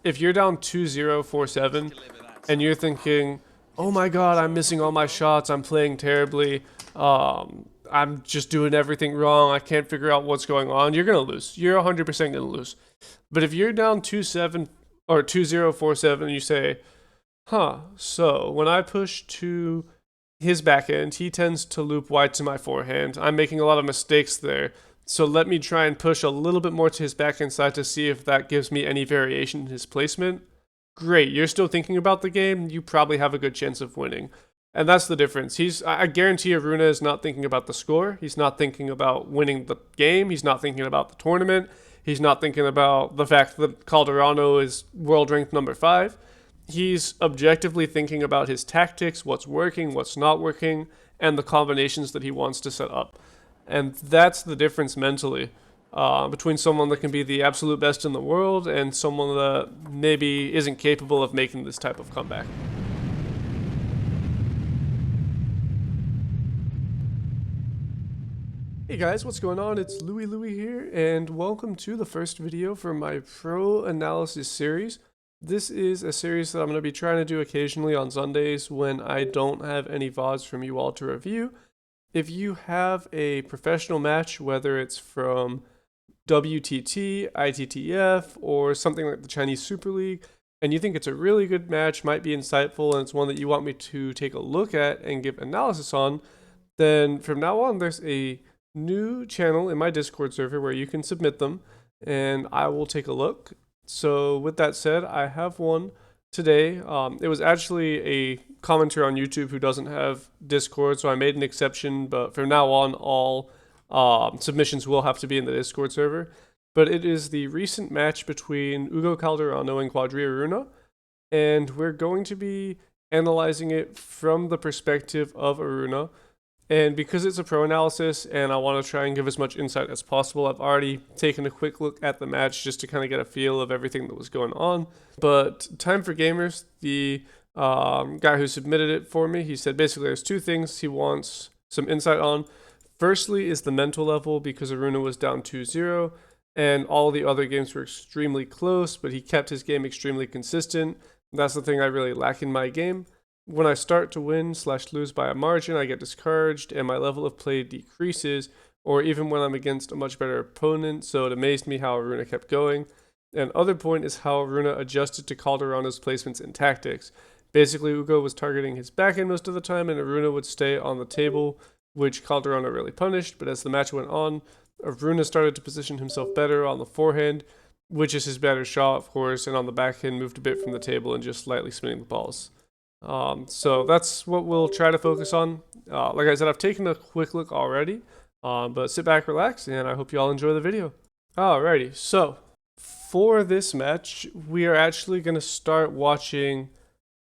if you're down 2-0, 4-7, and you're thinking, oh my god, I'm missing all my shots, I'm playing terribly, I'm just doing everything wrong, I can't figure out what's going on, you're going to lose. You're 100% going to lose. But if you're down 2-7 or 2-0, 4-7, and you say, so when I push to his backhand, he tends to loop wide to my forehand. I'm making a lot of mistakes there. So let me try and push a little bit more to his backhand side to see if that gives me any variation in his placement. Great, you're still thinking about the game, you probably have a good chance of winning. And that's the difference. I guarantee Aruna is not thinking about the score. He's not thinking about winning the game. He's not thinking about the tournament. He's not thinking about the fact that Calderano is world ranked number 5. He's objectively thinking about his tactics, what's working, what's not working, and the combinations that he wants to set up. And that's the difference mentally between someone that can be the absolute best in the world and someone that maybe isn't capable of making this type of comeback. Hey guys, what's going on? It's Looeelooee here, and welcome to the first video for my pro analysis series. This is a series that I'm going to be trying to do occasionally on Sundays when I don't have any VODs from you all to review. If you have a professional match, whether it's from WTT, ITTF, or something like the Chinese Super League, and you think it's a really good match, might be insightful, and it's one that you want me to take a look at and give analysis on, then from now on there's a new channel in my Discord server where you can submit them, and I will take a look. So with that said, I have one today. It was actually a commenter on YouTube who doesn't have Discord, so I made an exception, but from now on all submissions will have to be in the Discord server. But it is the recent match between Hugo Calderano and Quadri Aruna, and we're going to be analyzing it from the perspective of Aruna. And because it's a pro analysis and I want to try and give as much insight as possible, I've already taken a quick look at the match just to kind of get a feel of everything that was going on. But Time for Gamers, the guy who submitted it for me, he said basically there's two things he wants some insight on. Firstly is the mental level, because Aruna was down 2-0 and all the other games were extremely close, but he kept his game extremely consistent. That's the thing I really lack in my game. When I start to win/lose by a margin, I get discouraged and my level of play decreases, or even when I'm against a much better opponent, so it amazed me how Aruna kept going. And other point is how Aruna adjusted to Calderano's placements and tactics. Basically, Hugo was targeting his backhand most of the time, and Aruna would stay on the table, which Calderano really punished, but as the match went on, Aruna started to position himself better on the forehand, which is his better shot, of course, and on the backhand moved a bit from the table and just slightly spinning the balls. So that's what we'll try to focus on. Like I said, I've taken a quick look already, but sit back, relax, and I hope you all enjoy the video. Alrighty, so for this match, we are actually going to start watching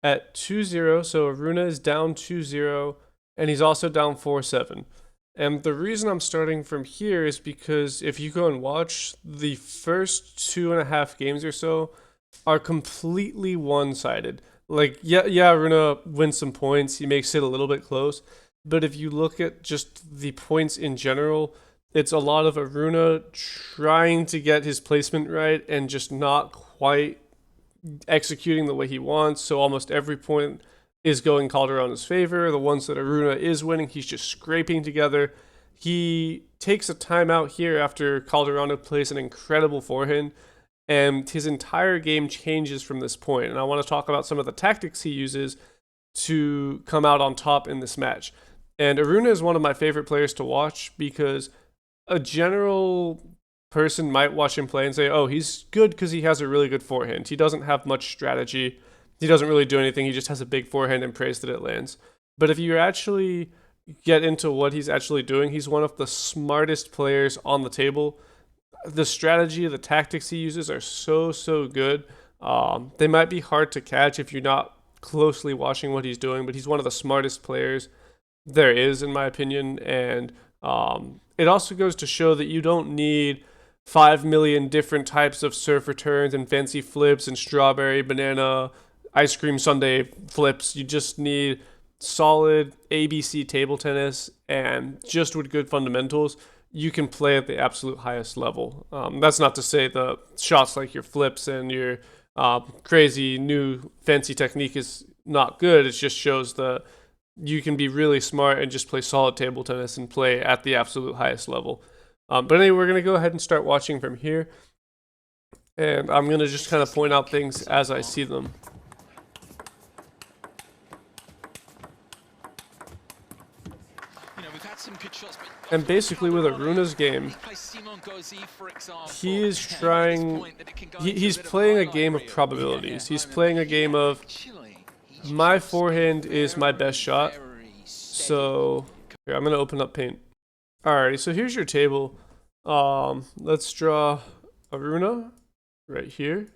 at 2-0. So Aruna is down 2-0, and he's also down 4-7. And the reason I'm starting from here is because if you go and watch, the first 2.5 games or so are completely one-sided. Like, yeah, Aruna wins some points. He makes it a little bit close. But if you look at just the points in general, it's a lot of Aruna trying to get his placement right and just not quite executing the way he wants. So almost every point is going Calderano's favor. The ones that Aruna is winning, he's just scraping together. He takes a timeout here after Calderano plays an incredible forehand, and his entire game changes from this point. And I want to talk about some of the tactics he uses to come out on top in this match. And Aruna is one of my favorite players to watch because a general person might watch him play and say, oh, he's good because he has a really good forehand. He doesn't have much strategy. He doesn't really do anything. He just has a big forehand and prays that it lands. But if you actually get into what he's actually doing, he's one of the smartest players on the table. The strategy, the tactics he uses are so good. They might be hard to catch if you're not closely watching what he's doing, but he's one of the smartest players there is, in my opinion. And it also goes to show that you don't need 5 million different types of serve returns and fancy flips and strawberry, banana, ice cream sundae flips. You just need solid ABC table tennis, and just with good fundamentals, you can play at the absolute highest level. That's not to say the shots like your flips and your crazy new fancy technique is not good. It just shows that you can be really smart and just play solid table tennis and play at the absolute highest level. But anyway, we're going to go ahead and start watching from here. And I'm going to just kind of point out things as I see them. And basically with Aruna's game, he is trying, he's playing a game of probabilities. He's playing a game of, my forehand is my best shot. So, here, I'm going to open up Paint. Alrighty, so here's your table. Let's draw Aruna right here.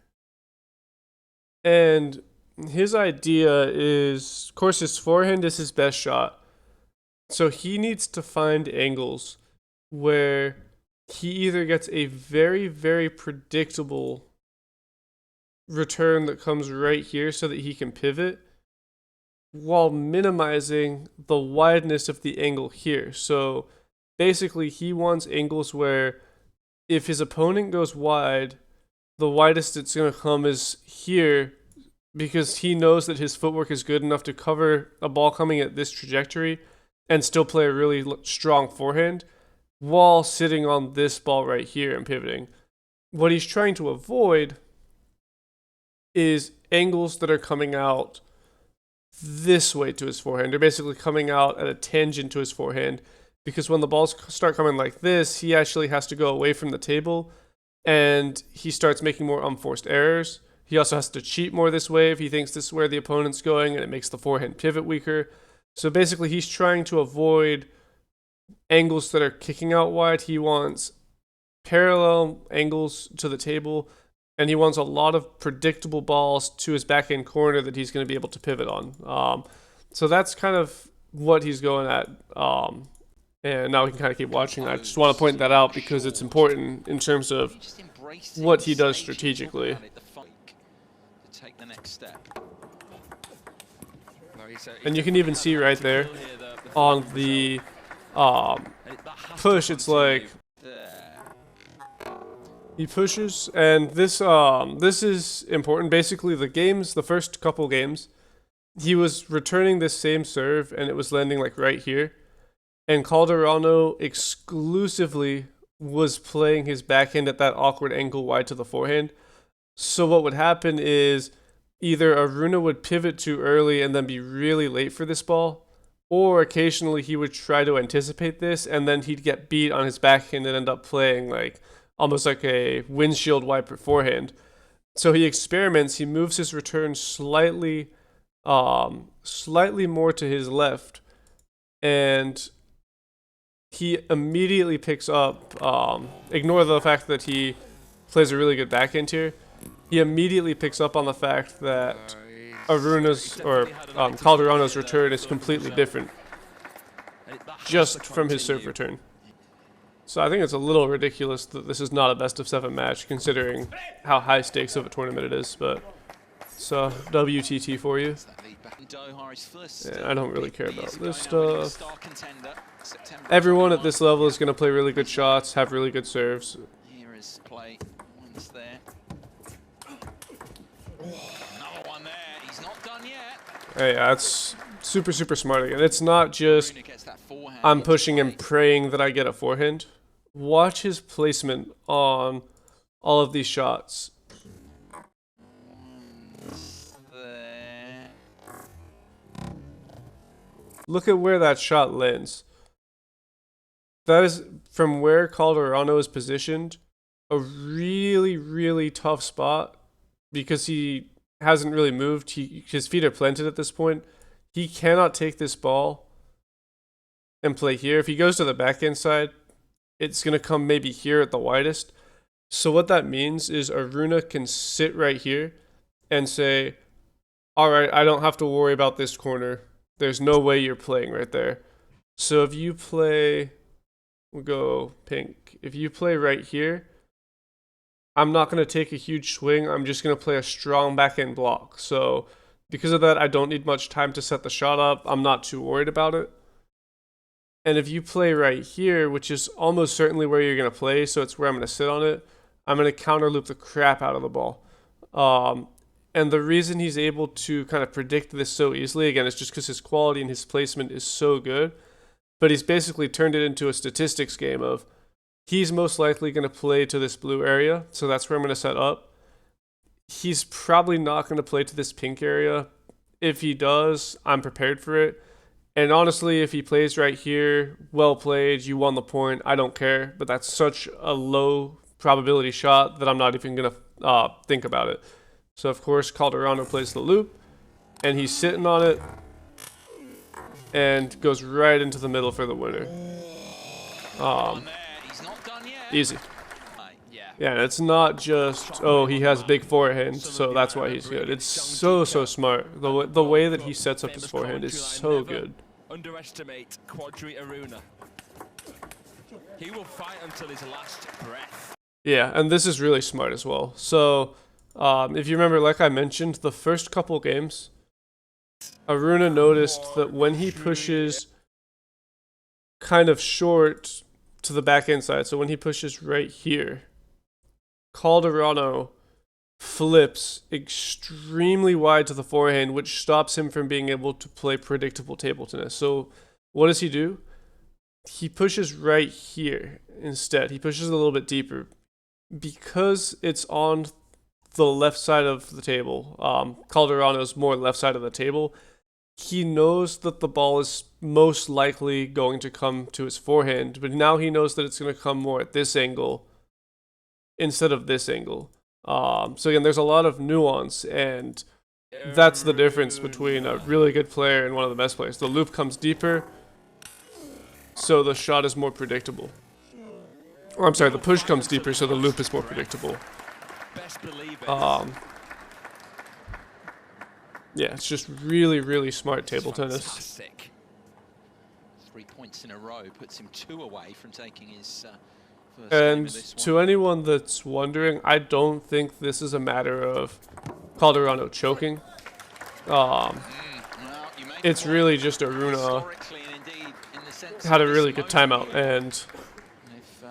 And his idea is, of course, his forehand is his best shot. So he needs to find angles where he either gets a very, very predictable return that comes right here so that he can pivot, while minimizing the wideness of the angle here. So basically he wants angles where if his opponent goes wide, the widest it's going to come is here, because he knows that his footwork is good enough to cover a ball coming at this trajectory and still play a really strong forehand while sitting on this ball right here and pivoting. What he's trying to avoid is angles that are coming out this way to his forehand. They're basically coming out at a tangent to his forehand, because when the balls start coming like this, he actually has to go away from the table and he starts making more unforced errors. He also has to cheat more this way if he thinks this is where the opponent's going, and it makes the forehand pivot weaker. So basically he's trying to avoid angles that are kicking out wide. He wants parallel angles to the table, and he wants a lot of predictable balls to his backhand corner that he's going to be able to pivot on. So that's kind of what he's going at. And now we can kind of keep watching. I just want to point that out because it's important in terms of what he does strategically. And you can even see right there on the push, it's like he pushes, and this is important. Basically, the first couple games, he was returning this same serve, and it was landing like right here. And Calderano exclusively was playing his backhand at that awkward angle wide to the forehand. So what would happen is either Aruna would pivot too early and then be really late for this ball, or occasionally he would try to anticipate this and then he'd get beat on his backhand and end up playing like almost like a windshield wiper forehand. So he experiments, he moves his return slightly more to his left, and he immediately picks up, ignore the fact that he plays a really good backhand here, he immediately picks up on the fact that Aruna's, or Calderano's return is completely different just from his serve return. So I think it's a little ridiculous that this is not a best of 7 match considering how high stakes of a tournament it is, but so WTT for you. Yeah, I don't really care about this stuff. Everyone at this level is going to play really good shots, have really good serves. Here is play. One's there. Another one there. He's not done yet. Hey, that's super smart again. It's not just I'm pushing and praying that I get a forehand. Watch his placement on all of these shots. Look at where that shot lands. That is, from where Calderano is positioned, a really tough spot because he hasn't really moved. His feet are planted at this point. He cannot take this ball and play here. If he goes to the backhand side, it's going to come maybe here at the widest. So what that means is Aruna can sit right here and say, all right, I don't have to worry about this corner. There's no way you're playing right there. So if you play, we'll go pink. If you play right here, I'm not going to take a huge swing. I'm just going to play a strong backhand block. So because of that, I don't need much time to set the shot up. I'm not too worried about it. And if you play right here, which is almost certainly where you're going to play, so it's where I'm going to sit on it, I'm going to counter loop the crap out of the ball. And the reason he's able to kind of predict this so easily, again, is just because his quality and his placement is so good. But he's basically turned it into a statistics game of he's most likely going to play to this blue area, so that's where I'm going to set up. He's probably not going to play to this pink area. If he does, I'm prepared for it. And honestly, if he plays right here, well played, you won the point, I don't care. But that's such a low probability shot that I'm not even going to think about it. So of course, Calderano plays the loop, and he's sitting on it, and goes right into the middle for the winner. Easy. Yeah, it's not just, oh, he has big forehand, so that's why he's good. It's so smart. The way that he sets up his forehand is so good. Underestimate Quadri Aruna. He will fight until his last breath. Yeah, and this is really smart as well. So, if you remember, like I mentioned, the first couple games, Aruna noticed that when he pushes kind of short to the backhand side, so when he pushes right here, Calderano flips extremely wide to the forehand, which stops him from being able to play predictable table tennis. So what does he do? He pushes right here instead. He pushes a little bit deeper. Because it's on the left side of the table, Calderano's more left side of the table, he knows that the ball is most likely going to come to his forehand, but now he knows that it's going to come more at this angle instead of this angle. So again, there's a lot of nuance, and that's the difference between a really good player and one of the best players. The loop comes deeper, so the shot is more predictable. Or I'm sorry, the push comes deeper, so the loop is more predictable. Yeah, it's just really smart table tennis. 3 points in a row puts him 2 away from taking his first And game of this to one. anyone that's wondering, I don't think this is a matter of Calderano choking. It's really just Aruna had a really good timeout, and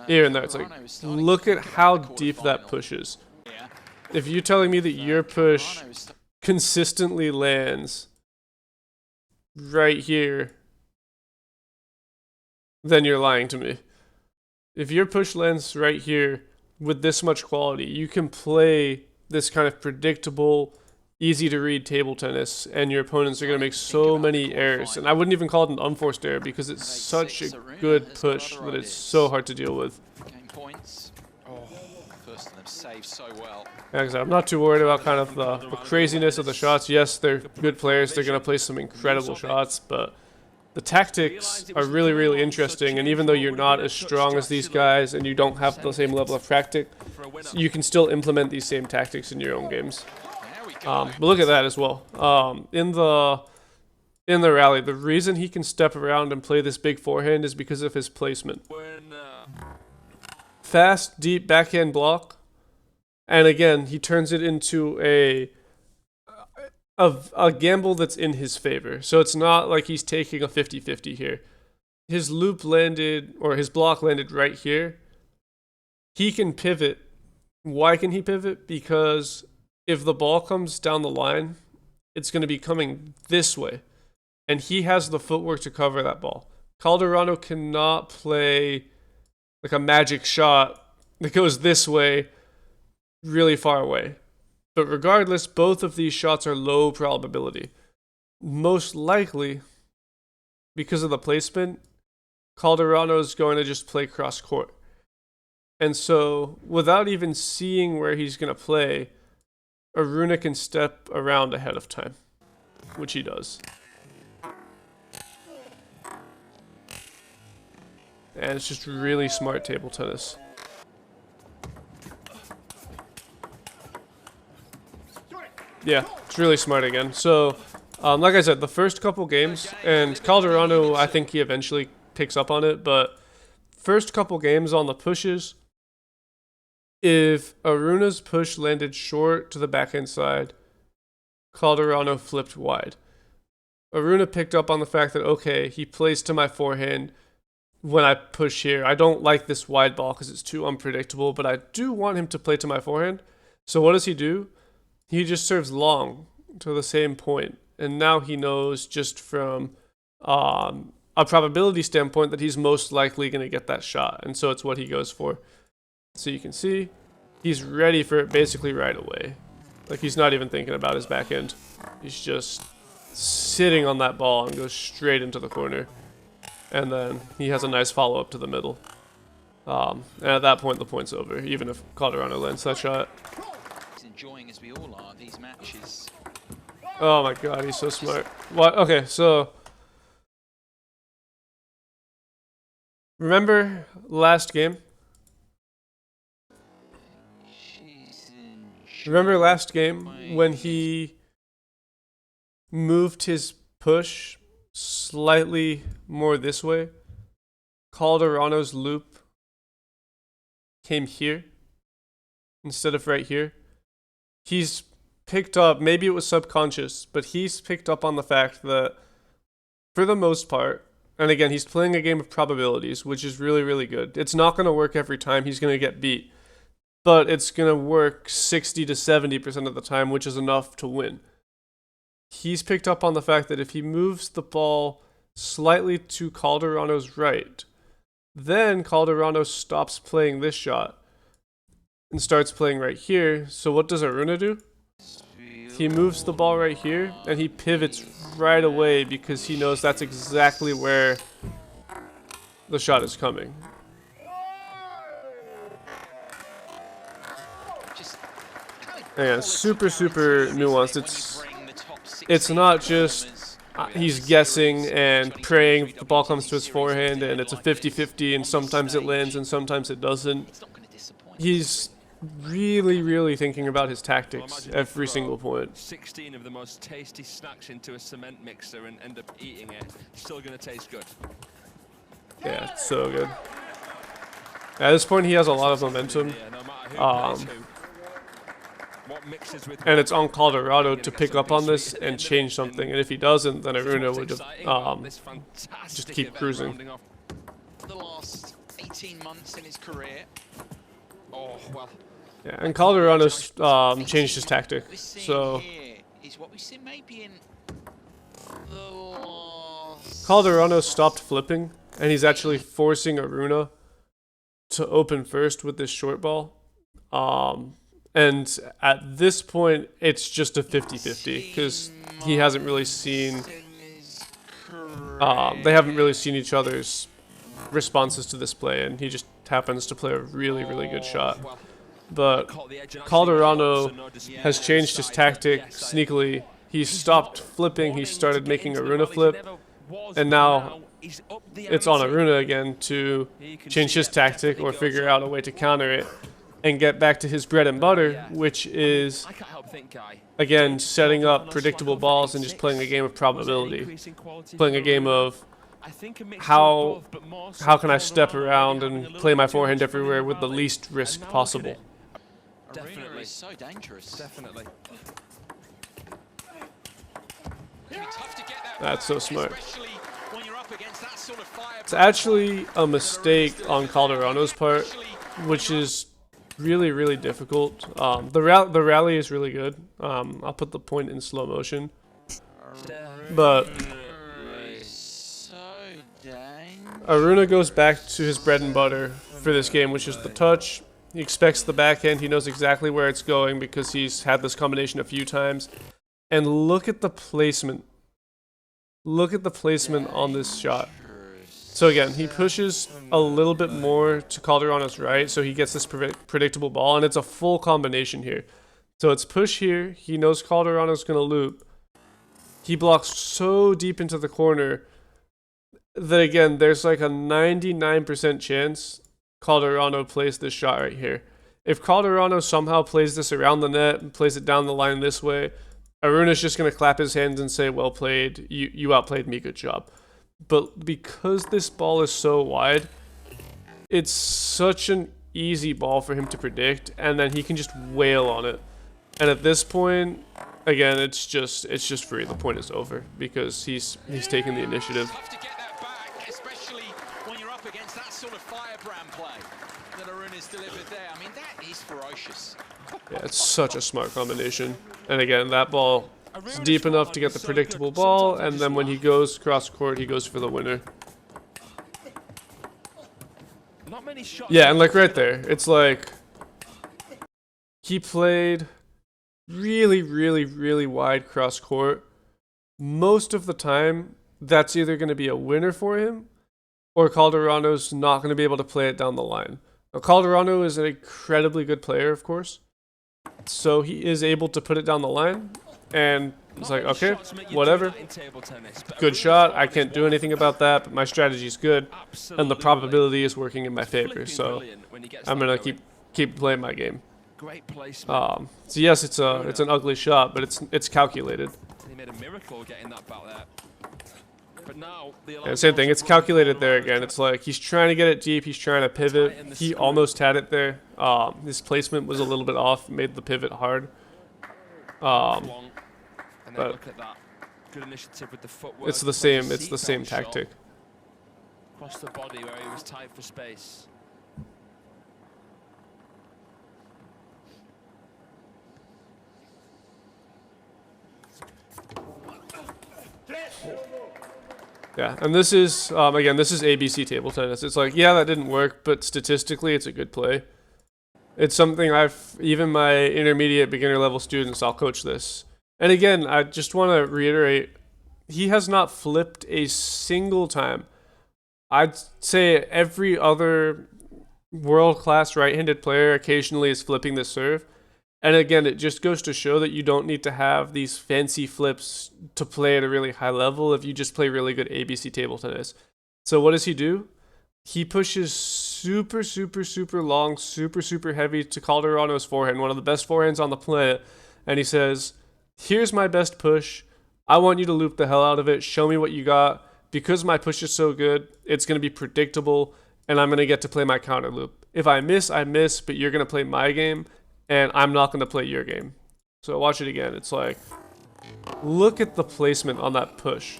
here and there, it's like, look at how deep that push is. If you're telling me that your push consistently lands right here, then you're lying to me. If your push lands right here with this much quality, you can play this kind of predictable, easy to read table tennis, and your opponents are going to make so many errors. And I wouldn't even call it an unforced error because it's such a good push that it's so hard to deal with. Game points. First of them saved so well. Like I said, I'm not too worried about kind of the craziness of the shots. Yes, they're good players. They're going to play some incredible shots, but the tactics are really interesting. And even though you're not as strong as these guys and you don't have the same level of practice, you can still implement these same tactics in your own games. But look at that as well. In the rally, the reason he can step around and play this big forehand is because of his placement. Fast, deep backhand block, and again, he turns it into a gamble that's in his favor. So it's not like he's taking a 50-50 here. His loop landed, or his block landed right here. He can pivot. Why can he pivot? Because if the ball comes down the line, it's going to be coming this way. And he has the footwork to cover that ball. Calderano cannot play like a magic shot that goes this way really far away. But regardless, both of these shots are low probability. Most likely, because of the placement, Calderano is going to just play cross court. And so, without even seeing where he's going to play, Aruna can step around ahead of time, which he does. And it's just really smart table tennis. Yeah, it's really smart again. So, like I said, the first couple games, and Calderano, I think he eventually picks up on it, but first couple games on the pushes, if Aruna's push landed short to the backhand side, Calderano flipped wide. Aruna picked up on the fact that, okay, he plays to my forehand when I push here. I don't like this wide ball because it's too unpredictable, but I do want him to play to my forehand. So what does he do? he just serves long to the same point, and now he knows just from a probability standpoint that he's most likely going to get that shot, and so it's what he goes for. So you can see he's ready for it basically right away. Like, he's not even thinking about his back end. He's just sitting on that ball and goes straight into the corner. And then he has a nice follow-up to the middle. And at that point, the point's over, even if Calderano lands that shot. He's enjoying, as we all are, these matches. Oh my god, he's so smart. What? Okay, so remember last game? Remember last game when he moved his push slightly more this way? Calderano's loop came here instead of right here. He's picked up, maybe it was subconscious, but he's picked up on the fact that for the most part, and again, he's playing a game of probabilities, which is really, really good. It's not going to work every time. He's going to get beat. But it's going to work 60 to 70% of the time, which is enough to win. He's picked up on the fact that if he moves the ball slightly to Calderano's right, then Calderano stops playing this shot and starts playing right here. So what does Aruna do? He moves the ball right here, and he pivots right away because he knows that's exactly where the shot is coming. Yeah, super nuanced. It's not just he's guessing and praying the ball comes to his forehand and it's a 50-50 and sometimes it lands and sometimes it doesn't. He's really thinking about his tactics every single point. 16 of the most tasty snacks into a cement mixer and end up eating it. Still gonna taste good. Yeah, it's so good. At this point he has a lot of momentum. And it's on Calderano to pick up on this and change something. And if he doesn't, then Aruna would have just keep cruising. The last 18 months in his career. Oh, well. Yeah, and Calderano's changed his tactic. So Calderano stopped flipping, and he's actually forcing Aruna to open first with this short ball. And at this point, it's just a 50-50 because he hasn't really seen, they haven't really seen each other's responses to this play, and he just happens to play a really good shot. But Calderano has changed his tactic sneakily. He stopped flipping, he started making Aruna flip, and now it's on Aruna again to change his tactic or figure out a way to counter it and get back to his bread and butter, which is, again, setting up predictable balls and just playing a game of probability. Playing a game of how can I step around and play my forehand everywhere with the least risk possible. Definitely. So dangerous. Definitely. That's so smart. It's actually a mistake on Calderano's part, which is really difficult. The rally is really good. I'll put the point in slow motion. But Aruna goes back to his bread and butter for this game, which is the touch. He expects the backhand. He knows exactly where it's going because he's had this combination a few times. And look at the placement. Look at the placement on this shot. So again, he pushes a little bit more to Calderano's right, so he gets this predictable ball, and it's a full combination here. So it's push here. He knows Calderano's going to loop. He blocks so deep into the corner that, again, there's like a 99% chance Calderano plays this shot right here. If Calderano somehow plays this around the net and plays it down the line this way, Aruna's just going to clap his hands and say, well played, you outplayed me, good job. But because this ball is so wide, it's such an easy ball for him to predict, and then he can just wail on it. And at this point, again, it's just free. The point is over because he's taking the initiative. Tough to get that back, especially when you're up against that sort of firebrand play that that Aruna's delivered there. I mean, that is ferocious. Yeah, it's such a smart combination. And again, that ball is deep enough to get the predictable ball, and then when he goes cross court, he goes for the winner. Yeah, and like right there, it's like he played really, really, really wide cross court. Most of the time, that's either going to be a winner for him, or Calderano's not going to be able to play it down the line. Now, Calderano is an incredibly good player, of course, so he is able to put it down the line, and it's like, okay, whatever. Good shot. I can't do anything about that, but my strategy is good, and the probability is working in my favor, so I'm going to keep playing my game. So yes, it's an ugly shot, but it's calculated. He made a miracle getting that back there. But now and same thing, it's calculated there again. It's like he's trying to get it deep, he's trying to pivot. He almost had it there. His placement was a little bit off, made the pivot hard. But look at that. Good initiative with the footwork. it's the same tactic. Across the body where he was tight for space. Yeah, and this is, again, this is ABC table tennis. It's like, yeah, that didn't work, but statistically, it's a good play. It's something even my intermediate beginner level students, I'll coach this. And again, I just want to reiterate, he has not flipped a single time. I'd say every other world-class right-handed player occasionally is flipping the serve. And again, it just goes to show that you don't need to have these fancy flips to play at a really high level if you just play really good ABC table tennis. So what does he do? He pushes super, super, super long, super, super heavy to Calderano's forehand, one of the best forehands on the planet. And he says, here's my best push. I want you to loop the hell out of it. Show me what you got. Because my push is so good, it's going to be predictable, and I'm going to get to play my counter loop. If I miss, I miss, but you're going to play my game, and I'm not going to play your game. So watch it again. It's like, look at the placement on that push.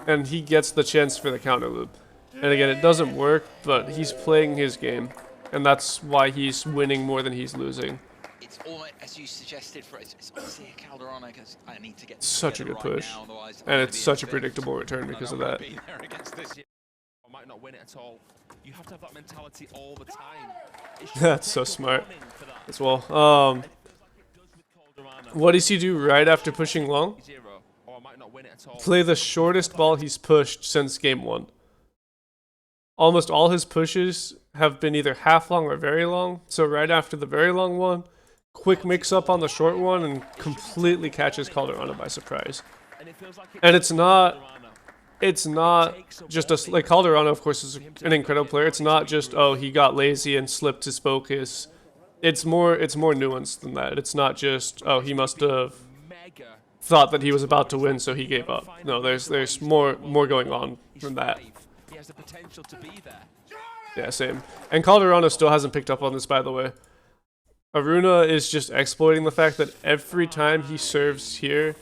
And he gets the chance for the counter loop. And again, it doesn't work, but he's playing his game. And that's why he's winning more than he's losing. It's almost, as you suggested, it's honestly a Calderano, because I need to get such a good right push. now, otherwise And it's such a predictable return because of that. I might not win it at all. You have to have that mentality all the time. That's so smart as well. What does he do right after pushing long? Play the shortest ball he's pushed since game 1. Almost all his pushes have been either half long or very long. So right after the very long one, quick mix up on the short one and completely catches Calderano by surprise. And it's not just like Calderano, of course, is an incredible player. It's not just, oh, he got lazy and slipped his focus. It's more nuanced than that. It's not just, oh, he must have thought that he was about to win, so he gave up. No, there's more going on than that. He has the potential to be there. Yeah, same. And Calderano still hasn't picked up on this, by the way. Aruna is just exploiting the fact that every time he serves here,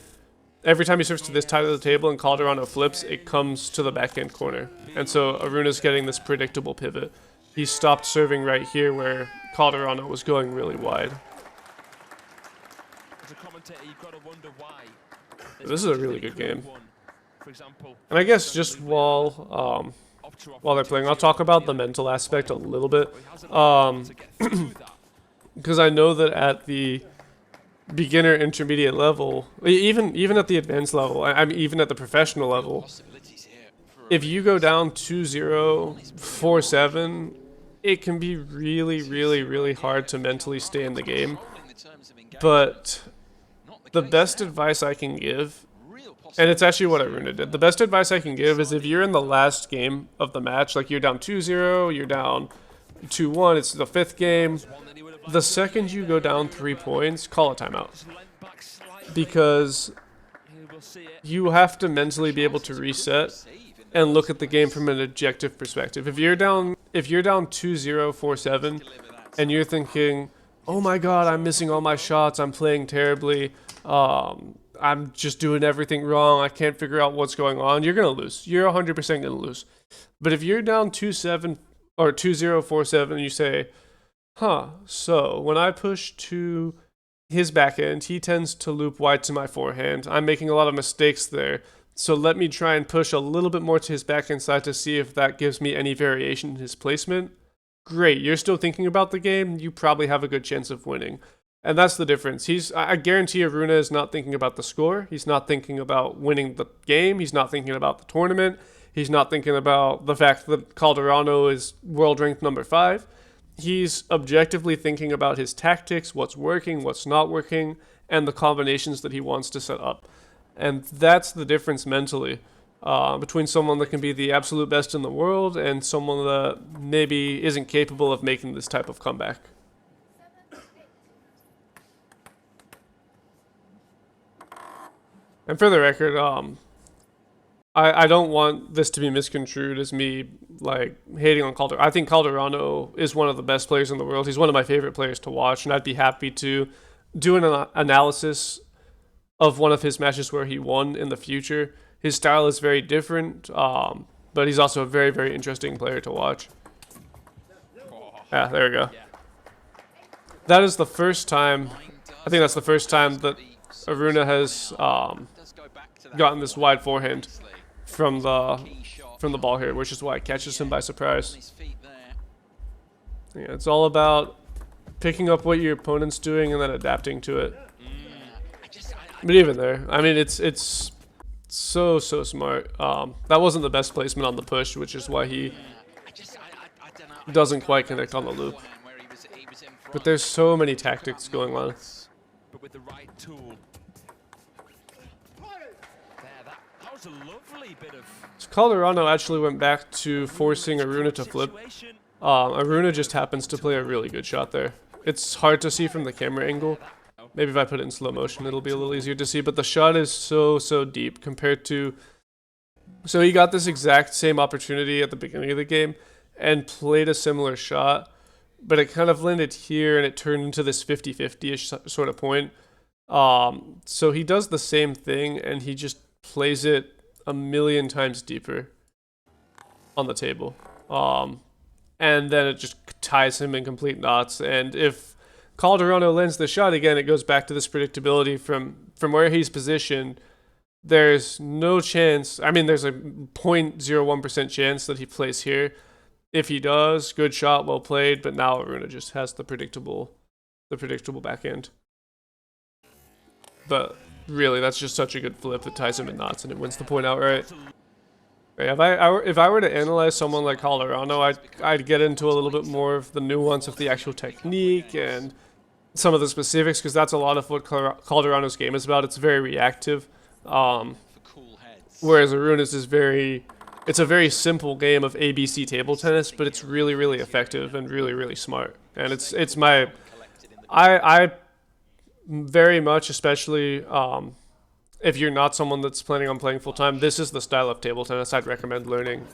every time he serves to this side of the table and Calderano flips, it comes to the backhand corner. And so Aruna's getting this predictable pivot. He stopped serving right here where Calderano was going really wide. As a commentator, you've got to wonder why. This is a really good game. And I guess just while they're playing, I'll talk about the mental aspect a little bit. Because I know that at the beginner intermediate level, even at the advanced level, I mean even at the professional level, if you go down 2-0, 4-7, it can be really, really, really hard to mentally stay in the game. But the best advice I can give, and it's actually what Aruna did, the best advice I can give is if you're in the last game of the match, like you're down 2-0, you're down 2-1, it's the 5th game, the second you go down 3 points, call a timeout. Because you have to mentally be able to reset and look at the game from an objective perspective. If you're down 2-0, 4-7, and you're thinking, oh my god, I'm missing all my shots, I'm playing terribly, I'm just doing everything wrong, I can't figure out what's going on, you're going to lose. You're 100% going to lose. But if you're down 2-7, or 2047, and you say, huh, so when I push to his backhand, he tends to loop wide to my forehand. I'm making a lot of mistakes there. So let me try and push a little bit more to his backhand side to see if that gives me any variation in his placement. Great, you're still thinking about the game, you probably have a good chance of winning. And that's the difference. I guarantee Aruna is not thinking about the score. He's not thinking about winning the game. He's not thinking about the tournament. He's not thinking about the fact that Calderano is world ranked number 5. He's objectively thinking about his tactics, what's working, what's not working, and the combinations that he wants to set up. And that's the difference mentally between someone that can be the absolute best in the world and someone that maybe isn't capable of making this type of comeback. And for the record, I don't want this to be misconstrued as me like hating on Calderano. I think Calderano is one of the best players in the world. He's one of my favorite players to watch, and I'd be happy to do an analysis of one of his matches where he won in the future. His style is very different, but he's also a very, very interesting player to watch. Yeah, there we go. That is the first time, I think that's the first time that Aruna has gotten this wide forehand from the ball here, which is why it catches him by surprise. Yeah, it's all about picking up what your opponent's doing and then adapting to it. But even there, I mean, it's so smart. That wasn't the best placement on the push, which is why he doesn't quite connect on the loop. But there's so many tactics going on. But with the right tool. That was a lovely bit of... So Calderano actually went back to forcing Aruna to flip. Aruna just happens to play a really good shot there. It's hard to see from the camera angle. Maybe if I put it in slow motion, it'll be a little easier to see. But the shot is so deep compared to... So he got this exact same opportunity at the beginning of the game and played a similar shot. But it kind of landed here and it turned into this 50-50-ish sort of point. So he does the same thing and he just plays it a million times deeper on the table. And then it just ties him in complete knots. And if Calderano lands the shot again, it goes back to this predictability from where he's positioned. There's no chance. I mean, there's a 0.01% chance that he plays here. If he does, good shot, well played. But now Aruna just has the predictable backhand. But really, that's just such a good flip that ties him in knots and it wins the point outright. If I were to analyze someone like Calderano, I'd get into a little bit more of the nuance of the actual technique and some of the specifics, because that's a lot of what Calderano's game is about. It's very reactive, whereas Aruna's is it's a very simple game of ABC table tennis, but it's really effective and really smart. And I very much, especially if you're not someone that's planning on playing full time, this is the style of table tennis I'd recommend learning,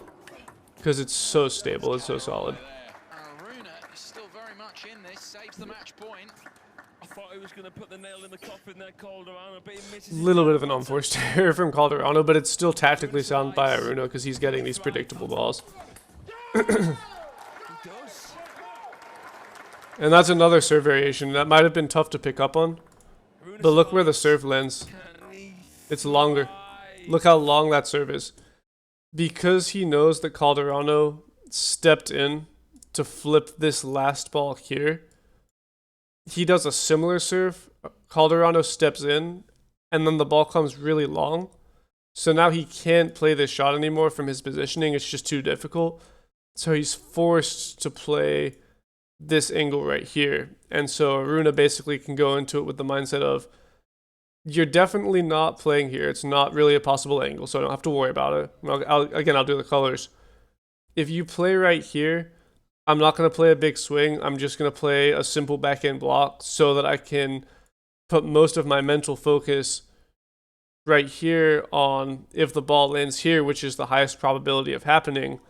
because it's so stable, it's so solid. Aruna is still very much in this, saves the match point. I thought he was going to put the nail in the coffin there, Calderano, but he misses. A little bit of an unforced error from Calderano, but it's still tactically sound by Aruna because he's getting these predictable balls. And that's another serve variation that might have been tough to pick up on. But look where the serve lands. It's longer. Look how long that serve is. Because he knows that Calderano stepped in to flip this last ball here, he does a similar serve. Calderano steps in, and then the ball comes really long. So now he can't play this shot anymore from his positioning. It's just too difficult. So he's forced to play this angle right here. And so Aruna basically can go into it with the mindset of, you're definitely not playing here. It's not really a possible angle, so I don't have to worry about it. I'll do the colors. If you play right here, I'm not going to play a big swing. I'm just going to play a simple backhand block so that I can put most of my mental focus right here on if the ball lands here, which is the highest probability of happening,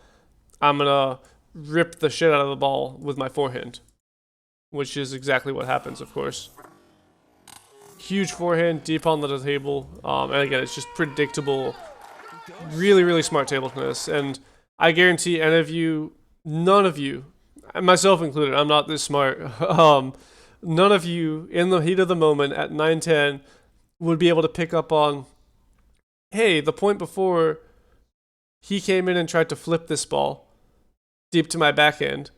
I'm going to rip the shit out of the ball with my forehand, which is exactly what happens, of course. Huge forehand, deep on the table, and again, it's just predictable, really smart table tennis. And I guarantee any of you none of you, myself included, I'm not this smart, none of you in the heat of the moment at 9-10 would be able to pick up on, hey, the point before he came in and tried to flip this ball deep to my backhand.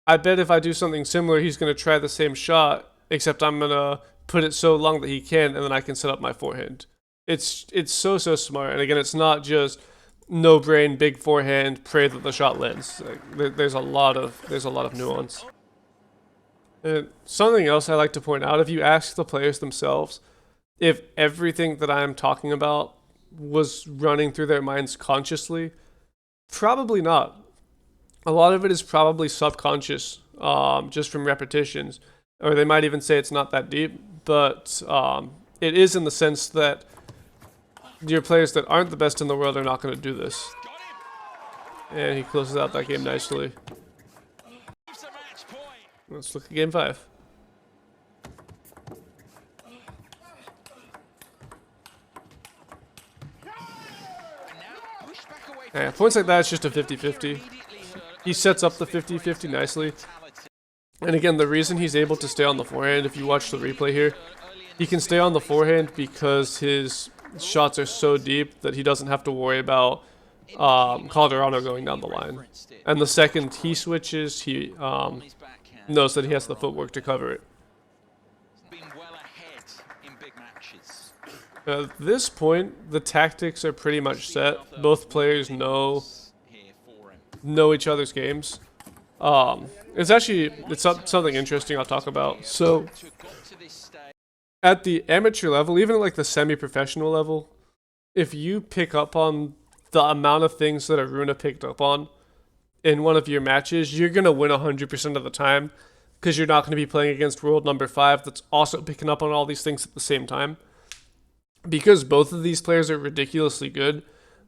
I bet if I do something similar, he's going to try the same shot, except I'm going to put it so long that he can, and then I can set up my forehand. It's so smart. And again, it's not just no brain, big forehand, pray that the shot lands. Like, there's a lot of nuance. And something else I like to point out, if you ask the players themselves, if everything that I'm talking about was running through their minds consciously, probably not. A lot of it is probably subconscious, just from repetitions, or they might even say it's not that deep, but it is in the sense that your players that aren't the best in the world are not going to do this. And he closes out that game nicely. Let's look at game 5. Yeah, points like that, it's just a 50-50. He sets up the 50-50 nicely. And again, the reason he's able to stay on the forehand, if you watch the replay here, he can stay on the forehand because his shots are so deep that he doesn't have to worry about Calderano going down the line. And the second he switches, he knows that he has the footwork to cover it. At this point, the tactics are pretty much set. Both players know each other's games. It's something interesting I'll talk about. So, at the amateur level, even at like the semi-professional level, if you pick up on the amount of things that Aruna picked up on in one of your matches, you're gonna win 100% of the time, because you're not going to be playing against world number 5 that's also picking up on all these things at the same time. Because both of these players are ridiculously good,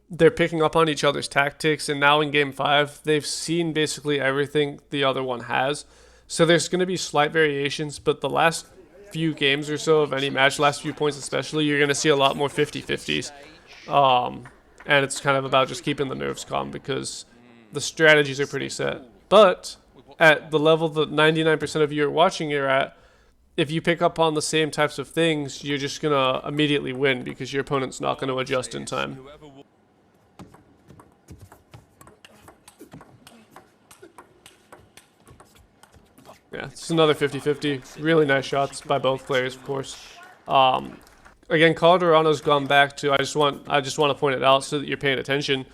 they're picking up on each other's tactics, and now in game 5, they've seen basically everything the other one has. So there's going to be slight variations, but the last few games or so of any match, last few points especially, you're going to see a lot more 50-50s. And it's kind of about just keeping the nerves calm because the strategies are pretty set. But at the level that 99% of you are watching you're at, if you pick up on the same types of things, you're just going to immediately win because your opponent's not going to adjust in time. Yeah, it's another 50-50. Really nice shots by both players, of course. Again, Calderano's gone back to, I just want to point it out so that you're paying attention.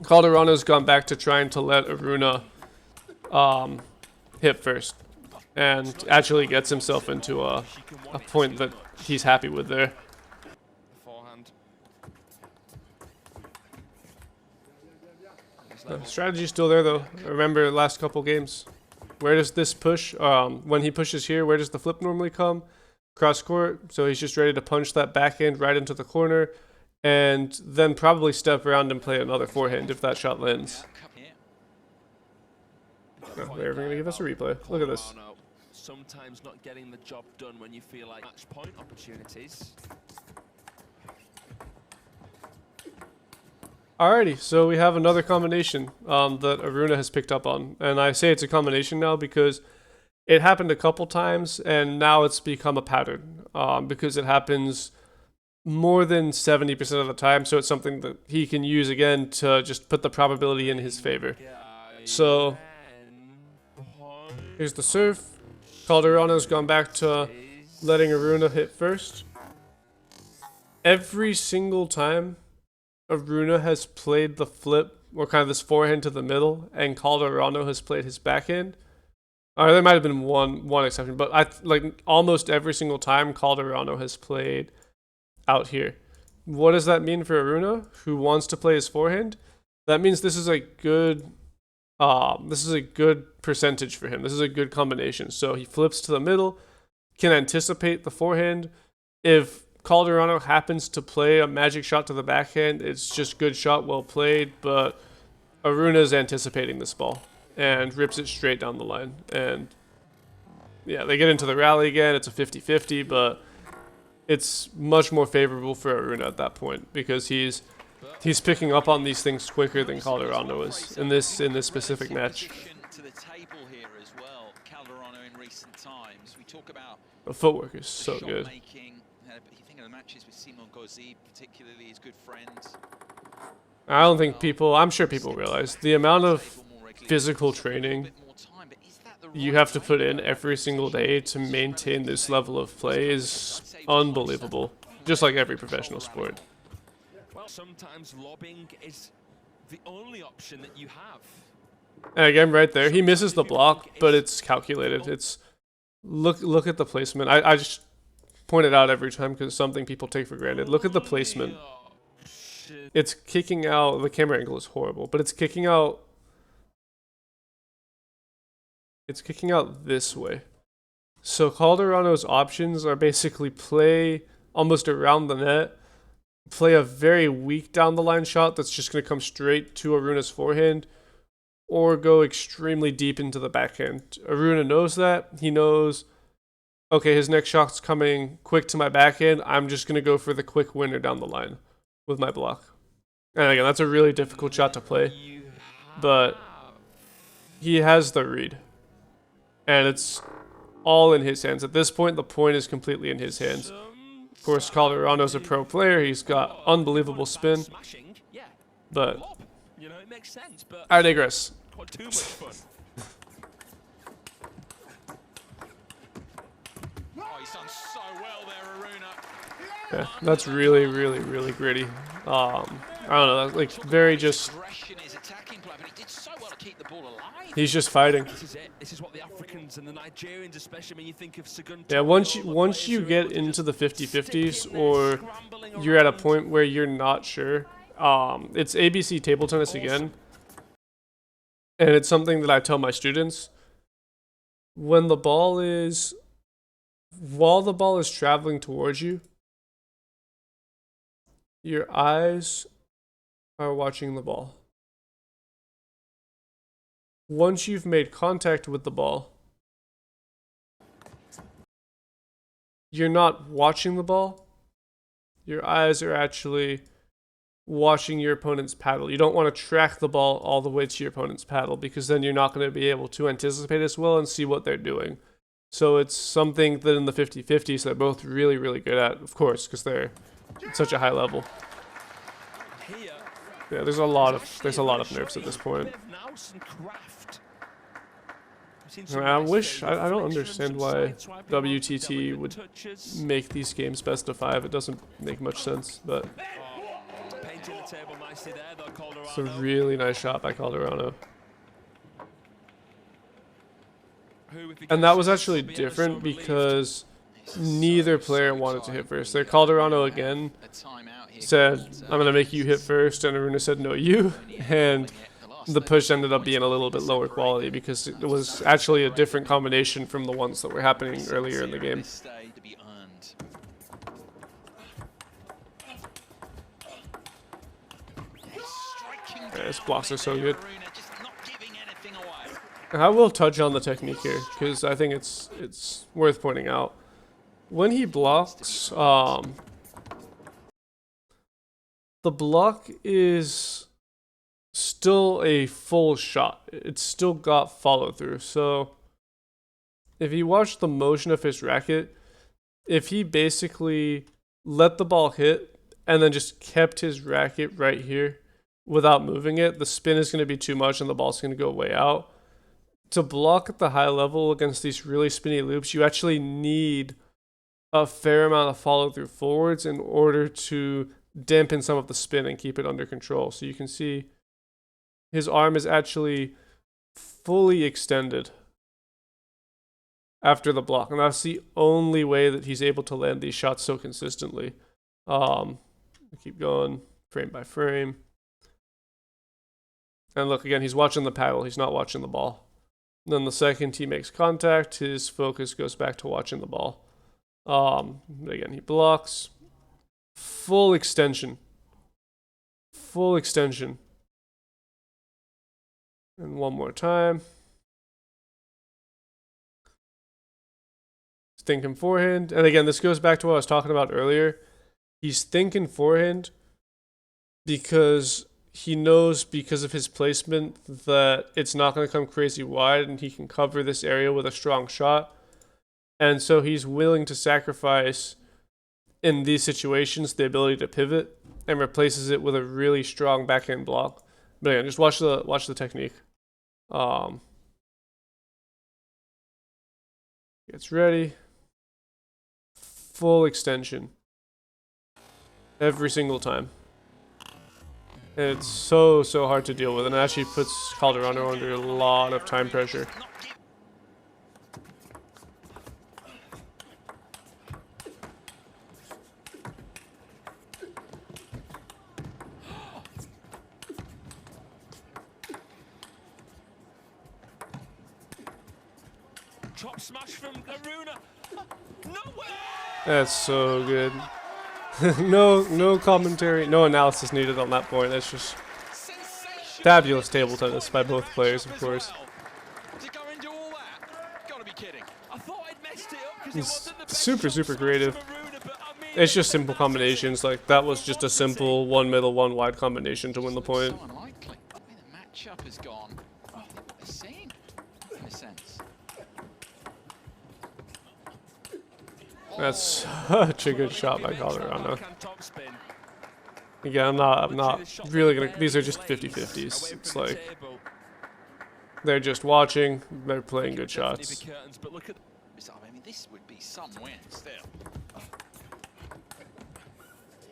Calderano's gone back to trying to let Aruna hit first, and actually gets himself into a point that he's happy with there. The strategy's still there though. Remember last couple games. Where does this push? When he pushes here, where does the flip normally come? Cross court. So he's just ready to punch that backhand right into the corner, and then probably step around and play another forehand if that shot lands. Oh, they're going to give us a replay. Look at this. Sometimes not getting the job done when you feel like match point opportunities. Alrighty, so we have another combination that Aruna has picked up on. And I say it's a combination now because it happened a couple times, and now it's become a pattern because it happens more than 70% of the time. So it's something that he can use again to just put the probability in his favor. So here's the serve. Calderano's gone back to letting Aruna hit first. Every single time Aruna has played the flip, or kind of this forehand to the middle, and Calderano has played his backhand. Or there might have been one exception, but like almost every single time Calderano has played out here. What does that mean for Aruna, who wants to play his forehand? That means this is a good percentage for him. This is a good combination. So he flips to the middle, can anticipate the forehand. If Calderano happens to play a magic shot to the backhand, it's just good shot, well played, but Aruna's anticipating this ball and rips it straight down the line. And yeah, they get into the rally again. It's a 50-50, but it's much more favorable for Aruna at that point because he's He's picking up on these things quicker than Calderano is in this specific match. To the table here as well, Calderano in recent times. We talk about The footwork is so good. making. You think of the matches with Simon Gauzy, particularly his good friends. I don't think people, I'm sure people realize the amount of physical training you have to put in every single day to maintain this level of play is unbelievable. Just like every professional sport. Well, sometimes lobbing is the only option that you have. And again, right there, he misses the block, but it's calculated. It's look at the placement. I just point it out every time because it's something people take for granted. Look at the placement. It's kicking out. The camera angle is horrible, but it's kicking out. It's kicking out this way. So Calderano's options are basically play almost around the net, play a very weak down the line shot that's just going to come straight to Aruna's forehand, or go extremely deep into the backhand. Aruna knows that. He knows, okay, his next shot's coming quick to my backhand. I'm just going to go for the quick winner down the line with my block. And again, that's a really difficult shot to play, but he has the read. And it's all in his hands. At this point, the point is completely in his hands. Of course, Calderano's a pro player. He's got unbelievable spin. But You know, it makes sense, but I digress. not too much fun. Oh, he's done so well there, Aruna. Yeah, that's really, really, really gritty. I don't know, that's like very just. His attacking play, but he did so well to keep the ball alive. He's just fighting. This is it. This is what the Africans and the Nigerians, especially when you think of Sagunto. Yeah, once you get into the 50-50s, or you're at a point where you're not sure. It's ABC table tennis again, and it's something that I tell my students. While the ball is traveling towards you, your eyes are watching the ball. Once you've made contact with the ball, you're not watching the ball. Your eyes are actually watching your opponent's paddle. You don't want to track the ball all the way to your opponent's paddle because then you're not going to be able to anticipate as well and see what they're doing. So it's something that in the 50-50s they're both really, really good at, of course, because they're at such a high level. Yeah, there's a lot of nerves at this point. I wish, I don't understand why WTT would make these games best of 5. It doesn't make much sense, but it's a really nice shot by Calderano. And that was actually different because neither player wanted to hit first. There, Calderano again said, I'm going to make you hit first, and Aruna said, no, you. And the push ended up being a little bit lower quality because it was actually a different combination from the ones that were happening earlier in the game. Yeah, his blocks are so good. I will touch on the technique here because I think it's worth pointing out. When he blocks, the block is still a full shot. It's still got follow through. So if you watch the motion of his racket, if he basically let the ball hit and then just kept his racket right here without moving it, the spin is going to be too much and the ball's going to go way out. To block at the high level against these really spinny loops, you actually need a fair amount of follow through forwards in order to dampen some of the spin and keep it under control. So you can see his arm is actually fully extended after the block, and that's the only way that he's able to land these shots so consistently. Keep going frame by frame. And look, again, he's watching the paddle. He's not watching the ball. Then the second he makes contact, his focus goes back to watching the ball. Again, he blocks. Full extension. Full extension. And one more time. Thinking forehand. And again, this goes back to what I was talking about earlier. He's thinking forehand because he knows, because of his placement, that it's not going to come crazy wide and he can cover this area with a strong shot. And so he's willing to sacrifice, in these situations, the ability to pivot and replaces it with a really strong backhand block. But again, just watch the technique. Gets ready. Full extension. Every single time. And it's so hard to deal with, and it actually puts Calderano under a lot of time pressure. Top smash from Aruna. No way! That's so good. No commentary, no analysis needed on that point. That's just fabulous table tennis by both players, of course. He's super creative. It's just simple combinations. Like, that was just a simple one middle, one wide combination to win the point. Matchup has gone the same in a sense. That's such a good shot by Calderano. Again, I'm not really gonna. These are just 50-50s. It's like they're just watching. They're playing good shots. I mean, this would be some win still.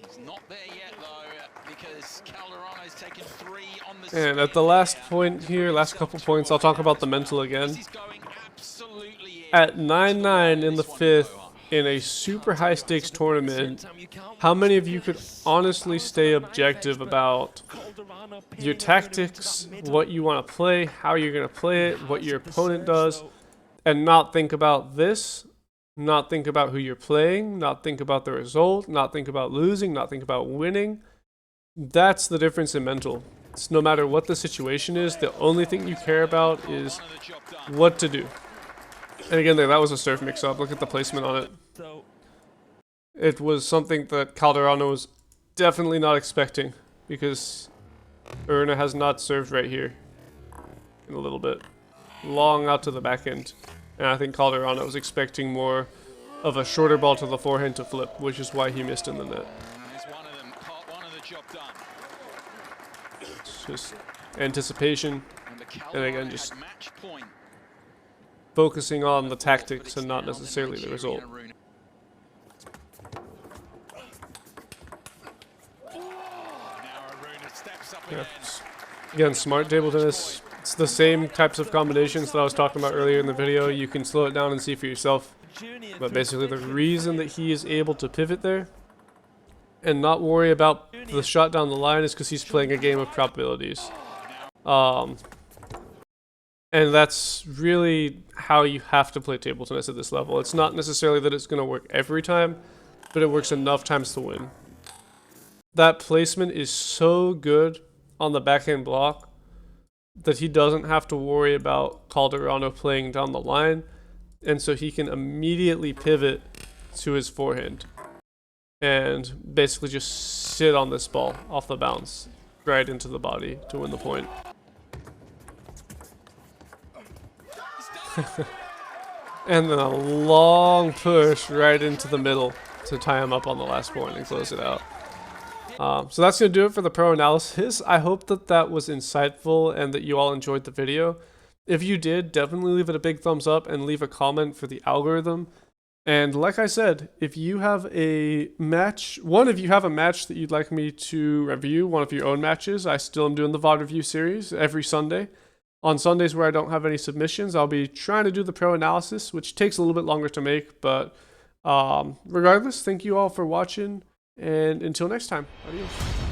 He's not there yet though, because Calderano's taken 3 on the. And at the last point here, last couple points, I'll talk about the mental again. At 9-9 in the 5th. In a super high stakes tournament, how many of you could honestly stay objective about your tactics, what you want to play, how you're going to play it, what your opponent does, and not think about this, not think about who you're playing, not think about the result, not think about losing, not think about winning? That's the difference in mental. It's no matter what the situation is, the only thing you care about is what to do. And again, that was a serve mix-up. Look at the placement on it. It was something that Calderano was definitely not expecting, because Aruna has not served right here in a little bit. Long out to the back end. And I think Calderano was expecting more of a shorter ball to the forehand to flip, which is why he missed in the net. It's just anticipation, and again, just focusing on the tactics and not necessarily the result. Yeah. Again, smart table tennis. It's the same types of combinations that I was talking about earlier in the video. You can slow it down and see for yourself. But basically the reason that he is able to pivot there and not worry about the shot down the line is because he's playing a game of probabilities. And that's really how you have to play table tennis at this level. It's not necessarily that it's going to work every time, but it works enough times to win. That placement is so good on the backhand block that he doesn't have to worry about Calderano playing down the line, and so he can immediately pivot to his forehand and basically just sit on this ball off the bounce right into the body to win the point. And then a long push right into the middle to tie him up on the last point and close it out. So that's going to do it for the pro analysis. I hope that that was insightful and that you all enjoyed the video. If you did, definitely leave it a big thumbs up and leave a comment for the algorithm. And like I said, if you have a match, if you have a match that you'd like me to review, one of your own matches, I still am doing the VOD review series every Sunday. On Sundays where I don't have any submissions, I'll be trying to do the pro analysis, which takes a little bit longer to make. But regardless, thank you all for watching. And until next time, adios.